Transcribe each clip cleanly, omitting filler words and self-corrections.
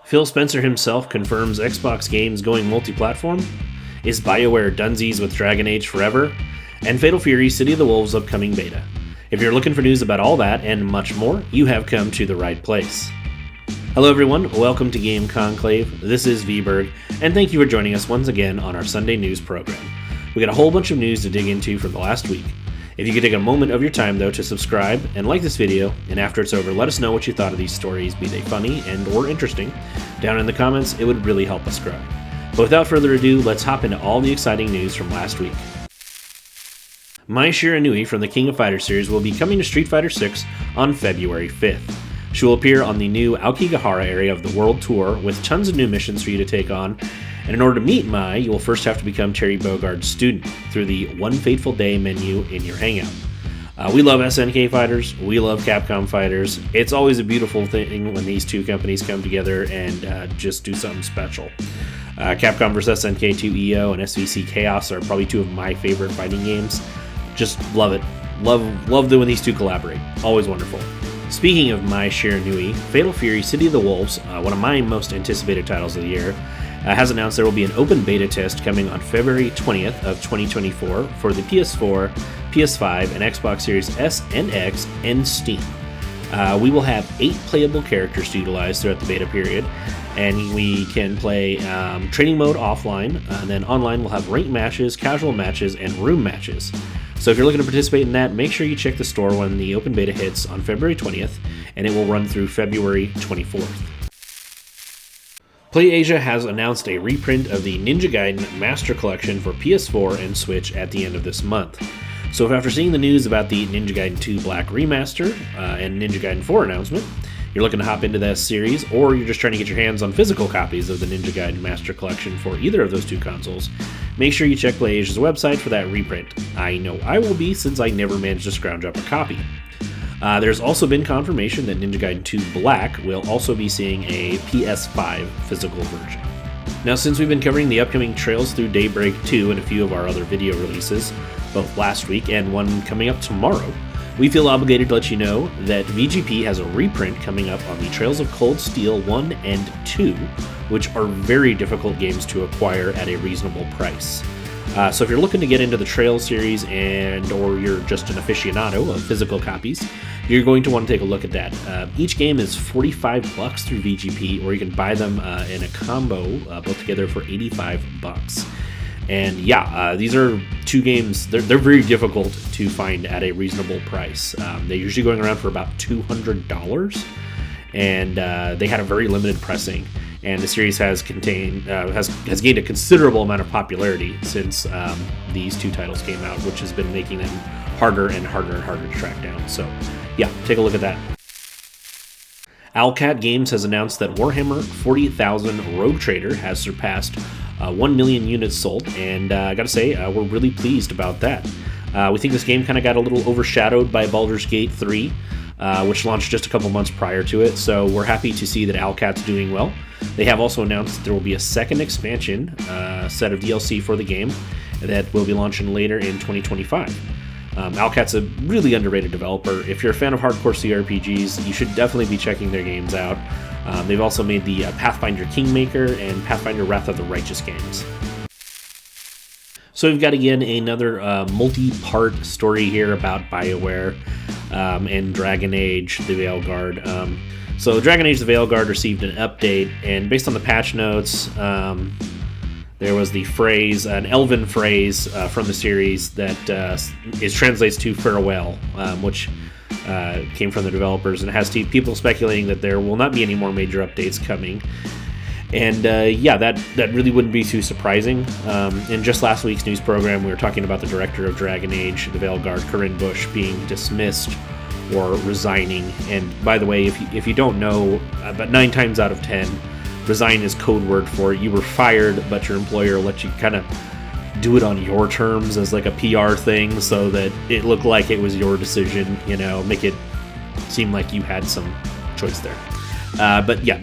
Phil Spencer himself confirms Xbox games going multi-platform. Is BioWare dunsies with Dragon Age Forever? And Fatal Fury City of the Wolves upcoming beta. If you're looking for news about all that and much more, you have come to the right place. Hello everyone, welcome to Game Conclave. This is Veilguard, and thank you for joining us once again on our Sunday news program. We got a whole bunch of news to dig into from the last week. If you could take a moment of your time though to subscribe and like this video, and after it's over let us know what you thought of these stories, be they funny and or interesting. Down in the comments, it would really help us grow. But without further ado, let's hop into all the exciting news from last week. Mai Shiranui from the King of Fighters series will be coming to Street Fighter VI on February 5th. She will appear on the new Aokigahara area of the World Tour with tons of new missions for you to take on, and in order to meet Mai, you will first have to become Terry Bogard's student through the One Fateful Day menu in your hangout. We love SNK fighters, we love Capcom fighters. It's always a beautiful thing when these two companies come together and just do something special. Capcom vs. SNK 2 EO and SVC Chaos are probably two of my favorite fighting games. Just love it. Love when these two collaborate. Always wonderful. Speaking of Mai Shiranui, Fatal Fury City of the Wolves, one of my most anticipated titles of the year, has announced there will be an open beta test coming on February 20th of 2024 for the PS4, PS5, and Xbox Series S and X and Steam. We will have 8 playable characters to utilize throughout the beta period, and we can play training mode offline, and then online we'll have ranked matches, casual matches, and room matches. So if you're looking to participate in that, make sure you check the store when the open beta hits on February 20th, and it will run through February 24th. PlayAsia has announced a reprint of the Ninja Gaiden Master Collection for PS4 and Switch at the end of this month. So if after seeing the news about the Ninja Gaiden 2 Black Remaster and Ninja Gaiden 4 announcement, you're looking to hop into that series, or you're just trying to get your hands on physical copies of the Ninja Gaiden Master Collection for either of those two consoles, make sure you check PlayAsia's website for that reprint. I know I will be, since I never managed to scrounge up a copy. There's also been confirmation that Ninja Gaiden 2 Black will also be seeing a PS5 physical version. Now, since we've been covering the upcoming Trails Through Daybreak 2 and a few of our other video releases, both last week and one coming up tomorrow, we feel obligated to let you know that VGP has a reprint coming up on the Trails of Cold Steel 1 and 2, which are very difficult games to acquire at a reasonable price. So if you're looking to get into the Trails series or you're just an aficionado of physical copies, you're going to want to take a look at that. Each game is $45 through VGP, or you can buy them in a combo both together for $85. And yeah, these are two games, they're very difficult to find at a reasonable price. They're usually going around for about $200, and they had a very limited pressing. And the series has gained a considerable amount of popularity since these two titles came out, which has been making them harder and harder and harder to track down. So yeah, take a look at that. Owlcat Games has announced that Warhammer 40,000 Rogue Trader has surpassed 1 million units sold, and I gotta say, we're really pleased about that. We think this game kind of got a little overshadowed by Baldur's Gate 3, which launched just a couple months prior to it, so we're happy to see that Owlcat's doing well. They have also announced that there will be a second expansion set of DLC for the game that will be launching later in 2025. Owlcat's a really underrated developer. If you're a fan of hardcore CRPGs, you should definitely be checking their games out. They've also made the Pathfinder Kingmaker and Pathfinder Wrath of the Righteous games. So we've got again another multi-part story here about BioWare and Dragon Age The Veilguard. So Dragon Age The Veilguard received an update, and based on the patch notes, there was the phrase, an elven phrase from the series that translates to farewell, which came from the developers, and has people speculating that there will not be any more major updates coming. And yeah, that really wouldn't be too surprising. In just last week's news program, we were talking about the director of Dragon Age The Veilguard, Corinne Bush, being dismissed or resigning. And by the way, if you don't know, about 9 times out of 10, resign is code word for you were fired, but your employer let you kind of do it on your terms as like a PR thing, so that it looked like it was your decision, make it seem like you had some choice there. But yeah,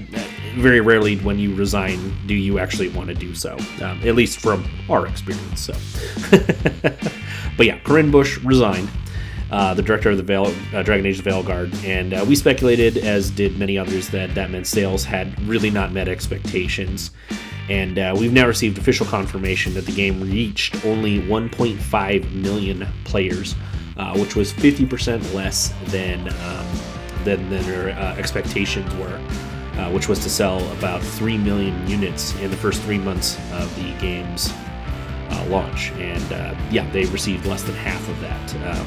very rarely when you resign do you actually want to do so, at least from our experience. So, but yeah, Corinne Bush resigned. the director of the Dragon Age The Veilguard, and we speculated, as did many others, that meant sales had really not met expectations. And we've now received official confirmation that the game reached only 1.5 million players, which was 50% less than their expectations were, which was to sell about 3 million units in the first 3 months of the game's launch. And they received less than half of that.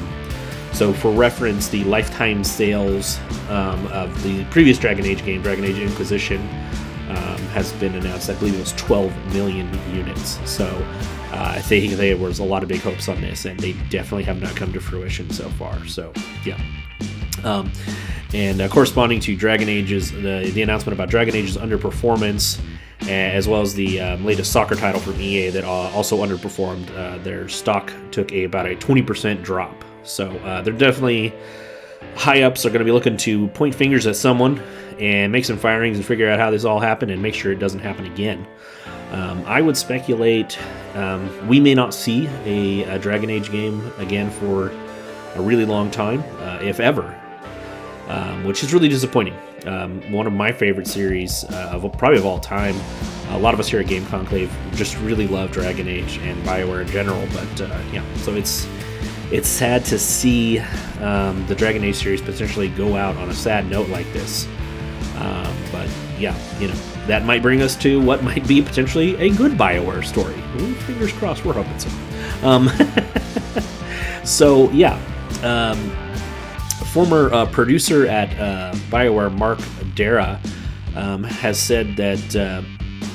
So for reference, the lifetime sales of the previous Dragon Age game, Dragon Age Inquisition, has been announced. I believe it was 12 million units. So I think there was a lot of big hopes on this, and they definitely have not come to fruition so far. So yeah. And corresponding to Dragon Age's, the announcement about Dragon Age's underperformance, as well as the latest soccer title from EA that also underperformed, their stock took about a 20% drop. So they're definitely, high-ups are going to be looking to point fingers at someone and make some firings and figure out how this all happened and make sure it doesn't happen again. I would speculate we may not see a Dragon Age game again for a really long time, if ever, which is really disappointing. One of my favorite series probably of all time. A lot of us here at Game Conclave just really love Dragon Age and BioWare in general, but so it's sad to see the Dragon Age series potentially go out on a sad note like this. But that might bring us to what might be potentially a good BioWare story. Ooh, fingers crossed, we're hoping so. Former producer at BioWare, Mark Dara, has said that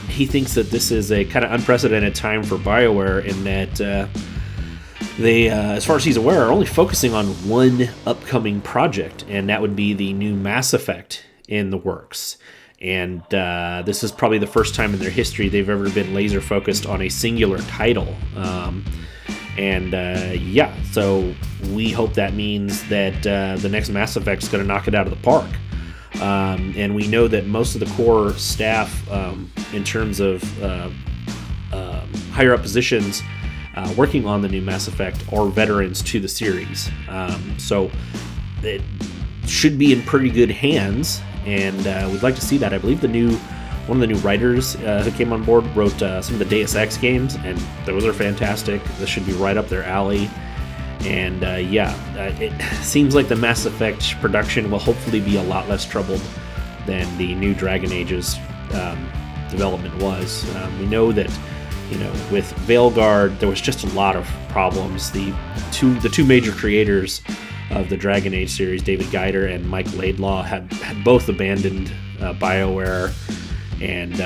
he thinks that this is a kind of unprecedented time for BioWare in that they, as far as he's aware, are only focusing on one upcoming project, and that would be the new Mass Effect in the works. And this is probably the first time in their history they've ever been laser focused on a singular title. So we hope that means that the next Mass Effect is going to knock it out of the park. And we know that most of the core staff, in terms of higher up positions working on the new Mass Effect, are veterans to the series. So it should be in pretty good hands, and we'd like to see that. I believe one of the new writers who came on board wrote some of the Deus Ex games, and those are fantastic. This should be right up their alley. And it seems like the Mass Effect production will hopefully be a lot less troubled than the new Dragon Age's development was. We know that, with Veilguard, there was just a lot of problems. The two major creators of the Dragon Age series, David Geider and Mike Laidlaw, had both abandoned BioWare, and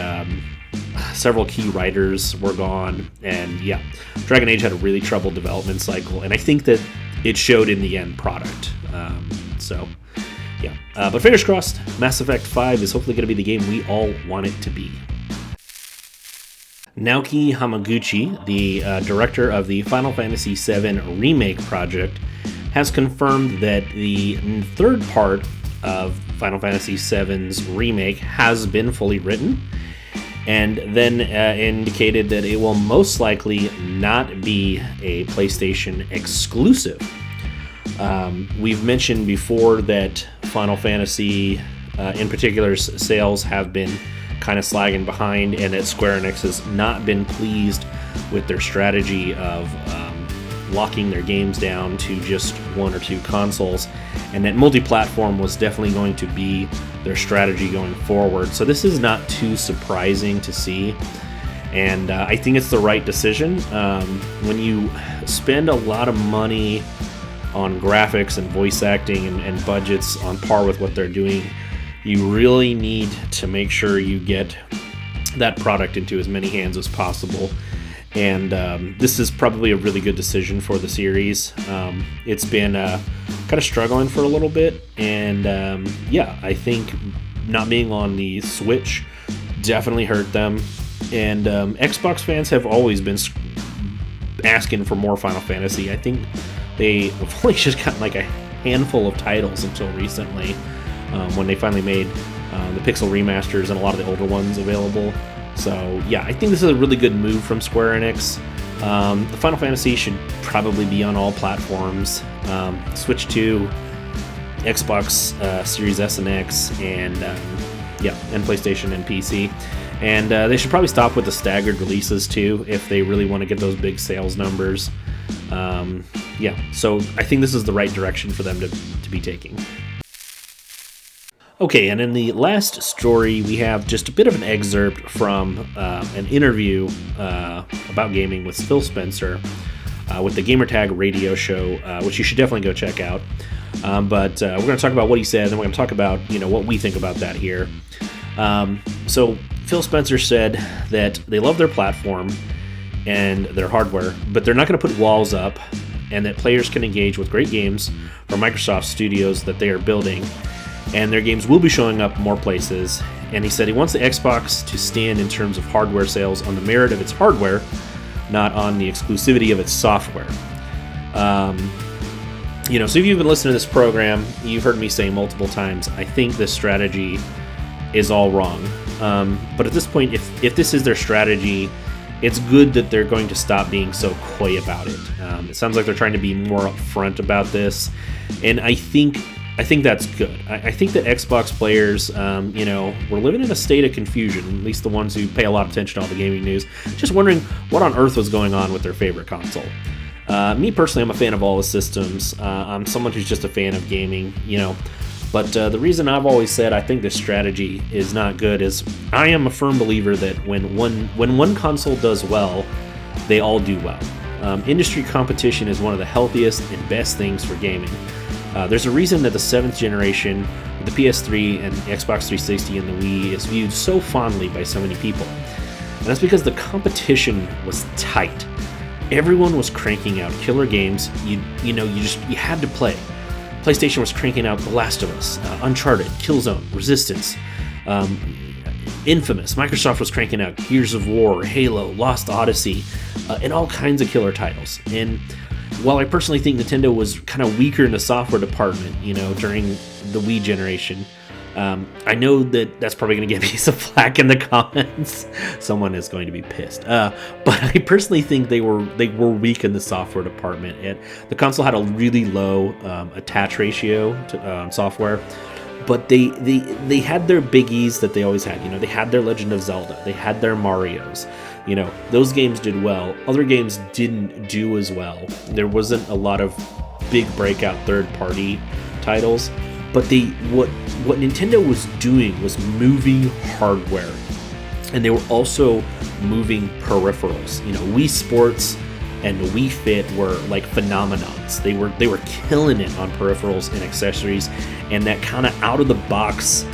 several key writers were gone. And Dragon Age had a really troubled development cycle, and I think that it showed in the end product. But fingers crossed, Mass Effect 5 is hopefully going to be the game we all want it to be. Naoki Hamaguchi, the director of the Final Fantasy VII Remake project, has confirmed that the third part of Final Fantasy VII's Remake has been fully written, and then indicated that it will most likely not be a PlayStation exclusive. We've mentioned before that Final Fantasy, in particular's sales, have been kind of slagging behind, and that Square Enix has not been pleased with their strategy of locking their games down to just one or two consoles, and that multi-platform was definitely going to be their strategy going forward. So this is not too surprising to see, and I think it's the right decision. When you spend a lot of money on graphics and voice acting and budgets on par with what they're doing, you really need to make sure you get that product into as many hands as possible. And this is probably a really good decision for the series. It's been kind of struggling for a little bit, and I think not being on the Switch definitely hurt them. And Xbox fans have always been asking for more Final Fantasy. I think they've only just gotten like a handful of titles until recently, when they finally made the Pixel remasters and a lot of the older ones available. So I think this is a really good move from Square Enix. The Final Fantasy should probably be on all platforms, Switch 2, Xbox Series S and X, and PlayStation and PC. And they should probably stop with the staggered releases too if they really want to get those big sales numbers. So I think this is the right direction for them to be taking. Okay, and in the last story, we have just a bit of an excerpt from an interview about gaming with Phil Spencer with the Gamertag radio show, which you should definitely go check out. But we're going to talk about what he said, and we're going to talk about what we think about that here. So Phil Spencer said that they love their platform and their hardware, but they're not going to put walls up, and that players can engage with great games from Microsoft studios that they are building, and their games will be showing up more places. And he said he wants the Xbox to stand in terms of hardware sales on the merit of its hardware, not on the exclusivity of its software. So if you've been listening to this program, you've heard me say multiple times, I think this strategy is all wrong. But at this point, if this is their strategy, it's good that they're going to stop being so coy about it. It sounds like they're trying to be more upfront about this, and I think that's good. I think that Xbox players, we're living in a state of confusion, at least the ones who pay a lot of attention to all the gaming news, just wondering what on earth was going on with their favorite console. Me personally, I'm a fan of all the systems. I'm someone who's just a fan of gaming, But the reason I've always said I think this strategy is not good is I am a firm believer that when one console does well, they all do well. Industry competition is one of the healthiest and best things for gaming. There's a reason that the 7th generation, the PS3 and Xbox 360 and the Wii, is viewed so fondly by so many people. And that's because the competition was tight. Everyone was cranking out killer games. You had to play. PlayStation was cranking out The Last of Us, Uncharted, Killzone, Resistance, Infamous. Microsoft was cranking out Gears of War, Halo, Lost Odyssey, and all kinds of killer titles. And while I personally think Nintendo was kind of weaker in the software department, during the Wii generation, I know that's probably going to get me some flack in the comments. Someone is going to be pissed. But I personally think they were weak in the software department. The console had a really low attach ratio to software, but they had their biggies that they always had. They had their Legend of Zelda, they had their Marios. Those games did well. Other games didn't do as well. There wasn't a lot of big breakout third-party titles. But what Nintendo was doing was moving hardware, and they were also moving peripherals. Wii Sports and Wii Fit were like phenomenons. They were killing it on peripherals and accessories, and that kind of out of the box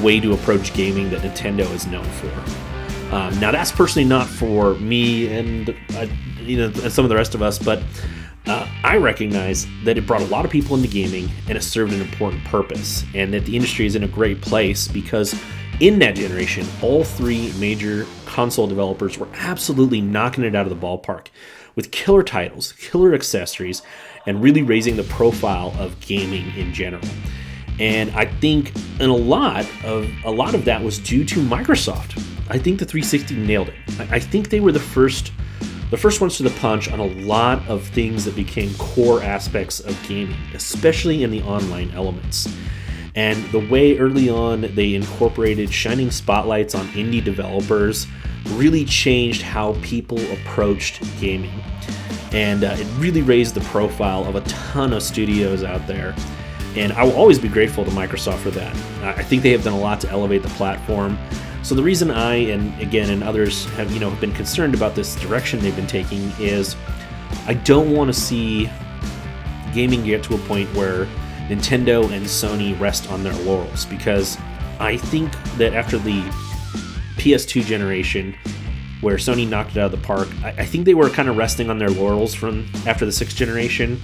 way to approach gaming that Nintendo is known for. Now that's personally not for me and some of the rest of us, but I recognize that it brought a lot of people into gaming and it served an important purpose, and that the industry is in a great place because in that generation, all three major console developers were absolutely knocking it out of the ballpark with killer titles, killer accessories, and really raising the profile of gaming in general. And I think a lot of that was due to Microsoft. I think the 360 nailed it. I think they were the first ones to the punch on a lot of things that became core aspects of gaming, especially in the online elements. And the way early on they incorporated shining spotlights on indie developers really changed how people approached gaming. And it really raised the profile of a ton of studios out there. And I will always be grateful to Microsoft for that. I think they have done a lot to elevate the platform. So the reason I, and others have been concerned about this direction they've been taking is I don't want to see gaming get to a point where Nintendo and Sony rest on their laurels, because I think that after the PS2 generation, where Sony knocked it out of the park, I think they were kind of resting on their laurels from after the 6th generation.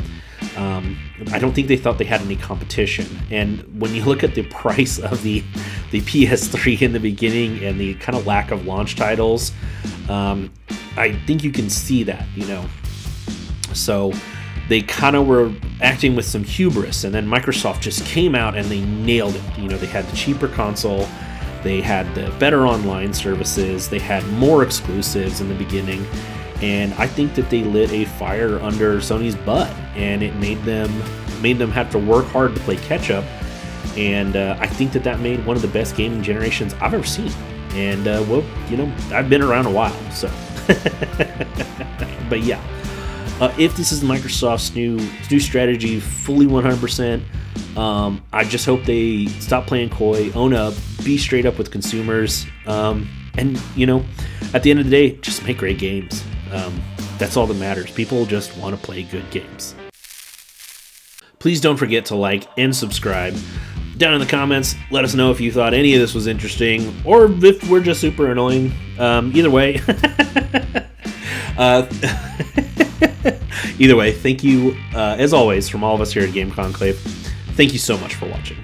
I don't think they thought they had any competition. And when you look at the price of the PS3 in the beginning and the kind of lack of launch titles, I think you can see that, So they kind of were acting with some hubris, and then Microsoft just came out and they nailed it. They had the cheaper console, they had the better online services, they had more exclusives in the beginning, and I think that they lit a fire under Sony's butt, and it made them have to work hard to play catch up. And I think that made one of the best gaming generations I've ever seen. And well, you know, I've been around a while, so. But yeah, if this is Microsoft's new strategy, fully 100%, I just hope they stop playing coy, own up, be straight up with consumers, and you know, at the end of the day, just make great games. That's all that matters. People just want to play good games. Please don't forget to like and subscribe. Down in the comments, let us know if you thought any of this was interesting, or if we're just super annoying. Either way. Either way, thank you, as always, from all of us here at Game Conclave. Thank you so much for watching.